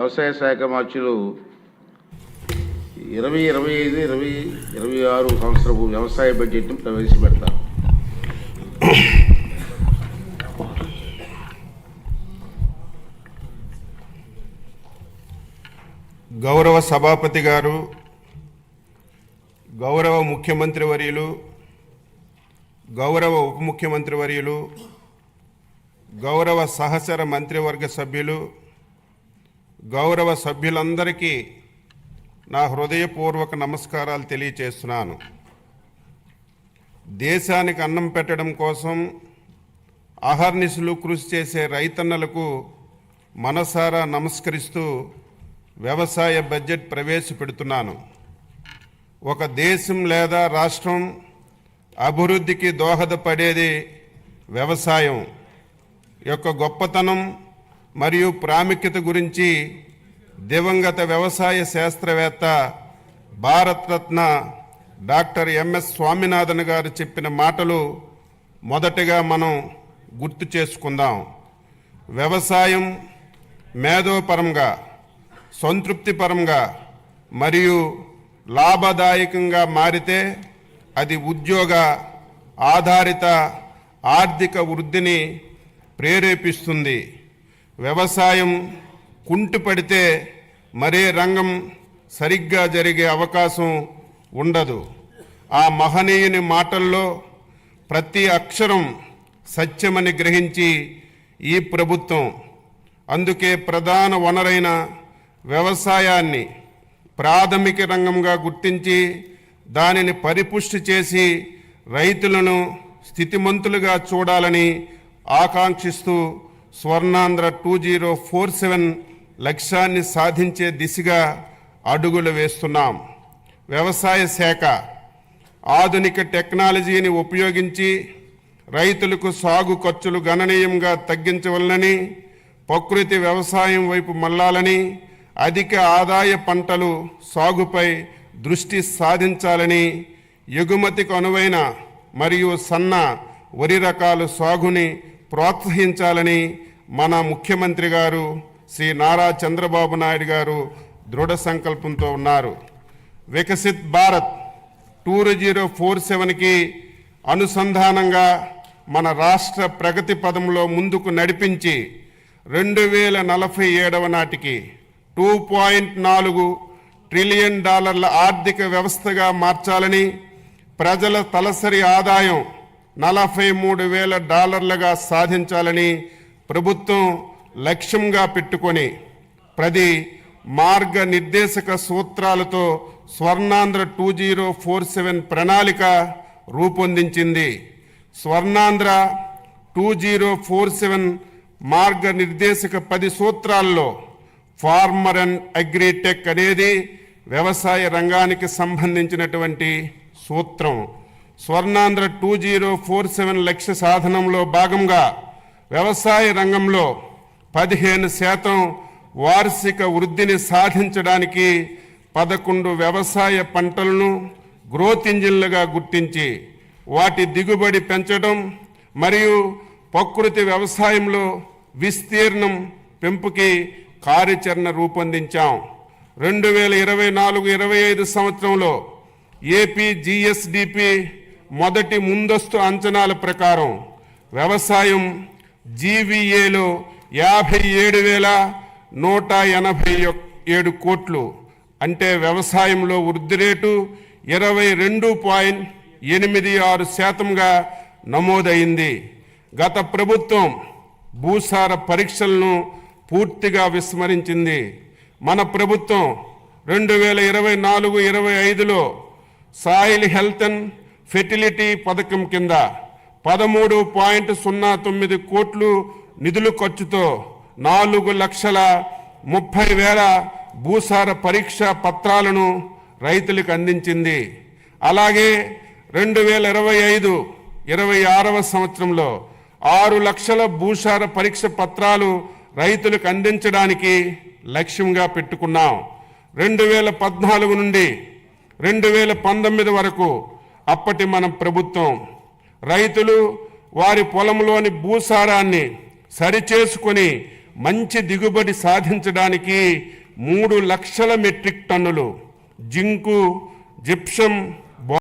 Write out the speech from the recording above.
వ్యవసాయ శాఖ మార్చులు 2025-2026 సంవత్సరపు వ్యవసాయ బడ్జెట్ను ప్రవేశపెడతారు. గౌరవ సభాపతి గారు, గౌరవ ముఖ్యమంత్రి వర్యులు, గౌరవ ఉప ముఖ్యమంత్రి వర్యులు, గౌరవ సహచర మంత్రివర్గ సభ్యులు, గౌరవ సభ్యులందరికీ నా హృదయపూర్వక నమస్కారాలు తెలియచేస్తున్నాను. దేశానికి అన్నం పెట్టడం కోసం అహర్నిశలు కృషి చేసే రైతన్నలకు మనసారా నమస్కరిస్తూ వ్యవసాయ బడ్జెట్ ప్రవేశపెడుతున్నాను. ఒక దేశం లేదా రాష్ట్రం అభివృద్ధికి దోహదపడేది వ్యవసాయం యొక్క గొప్పతనం మరియు ప్రాముఖ్యత గురించి దివంగత వ్యవసాయ శాస్త్రవేత్త భారతరత్న డాక్టర్ ఎంఎస్ స్వామినాథన్ గారు చెప్పిన మాటలు మొదటగా మనం గుర్తు చేసుకుందాం. వ్యవసాయం మేధోపరంగా, సంతృప్తిపరంగా మరియు లాభదాయకంగా మారితే అది ఉద్యోగ ఆధారిత ఆర్థిక వృద్ధిని ప్రేరేపిస్తుంది. వ్యవసాయం కుంటుపడితే మరే రంగం సరిగ్గా జరిగే అవకాశం ఉండదు. ఆ మహనీయుని మాటల్లో ప్రతి అక్షరం సత్యమని గ్రహించి ఈ ప్రభుత్వం అందుకే ప్రధాన వనరైన వ్యవసాయాన్ని ప్రాథమిక రంగంగా గుర్తించి దానిని పరిపుష్టి చేసి రైతులను స్థితిమంతులుగా చూడాలని ఆకాంక్షిస్తూ స్వర్ణాంధ్ర 2047 లక్ష్యాన్ని సాధించే దిశగా అడుగులు వేస్తున్నాం. వ్యవసాయ శాఖ ఆధునిక టెక్నాలజీని ఉపయోగించి రైతులకు సాగు ఖర్చులు గణనీయంగా తగ్గించవలనని, ప్రకృతి వ్యవసాయం వైపు మళ్లాలని, అధిక ఆదాయ పంటలు సాగుపై దృష్టి సాధించాలని, ఎగుమతికి అనువైన మరియు సన్న వరి రకాల సాగుని ప్రోత్సహించాలని మన ముఖ్యమంత్రి గారు శ్రీ నారా చంద్రబాబు నాయుడు గారు దృఢ సంకల్పంతో ఉన్నారు. వికసిత్ భారత్ 2047కి అనుసంధానంగా మన రాష్ట్ర ప్రగతి పదంలో ముందుకు నడిపించి 2047 నాటికి $2.4 ట్రిలియన్ ఆర్థిక వ్యవస్థగా మార్చాలని, ప్రజల తలసరి ఆదాయం $43,000 సాధించాలని ప్రభుత్వం లక్ష్యంగా పెట్టుకొని 10 మార్గనిర్దేశక సూత్రాలతో స్వర్ణాంధ్ర 2047 ప్రణాళిక రూపొందించింది. స్వర్ణాంధ్ర 2047 మార్గనిర్దేశక 10 సూత్రాల్లో ఫార్మర్ అండ్ అగ్రిటెక్ అనేది వ్యవసాయ రంగానికి సంబంధించినటువంటి సూత్రం. స్వర్ణాంధ్ర 2047 లక్ష్య సాధనంలో భాగంగా వ్యవసాయ రంగంలో 15% వార్షిక వృద్ధిని సాధించడానికి 11 వ్యవసాయ పంటలను గ్రోత్ ఇంజిన్లుగా గుర్తించి వాటి దిగుబడి పెంచడం మరియు ప్రకృతి వ్యవసాయంలో విస్తీర్ణం పెంపుకి కార్యాచరణ రూపొందించాం. 2024-25 సంవత్సరంలో ఏపీ జిఎస్డిపి మొదటి ముందస్తు అంచనాల ప్రకారం వ్యవసాయం జీవీఏలో 57,187 కోట్లు, అంటే వ్యవసాయంలో వృద్ధి రేటు 22.86%గా నమోదైంది. గత ప్రభుత్వం భూసార పరీక్షలను పూర్తిగా విస్మరించింది. మన ప్రభుత్వం 2024-25లో సాయిల్ హెల్త్ అండ్ ఫెర్టిలిటీ పథకం కింద 13.09 కోట్లు నిధుల ఖర్చుతో 4,30,000 భూసార పరీక్ష పత్రాలను రైతులకు అందించింది. అలాగే 2025-26వ సంవత్సరంలో 6 లక్షల భూసార పరీక్ష పత్రాలు రైతులకు అందించడానికి లక్ష్యంగా పెట్టుకున్నాం. 2014 నుండి 2019 వరకు అప్పటి మన ప్రభుత్వం రైతులు వారి పొలంలోని భూసారాన్ని సరిచేసుకొని మంచి దిగుబడి సాధించడానికి 3 లక్షల మెట్రిక్ టన్నులు జింకు, జిప్సం,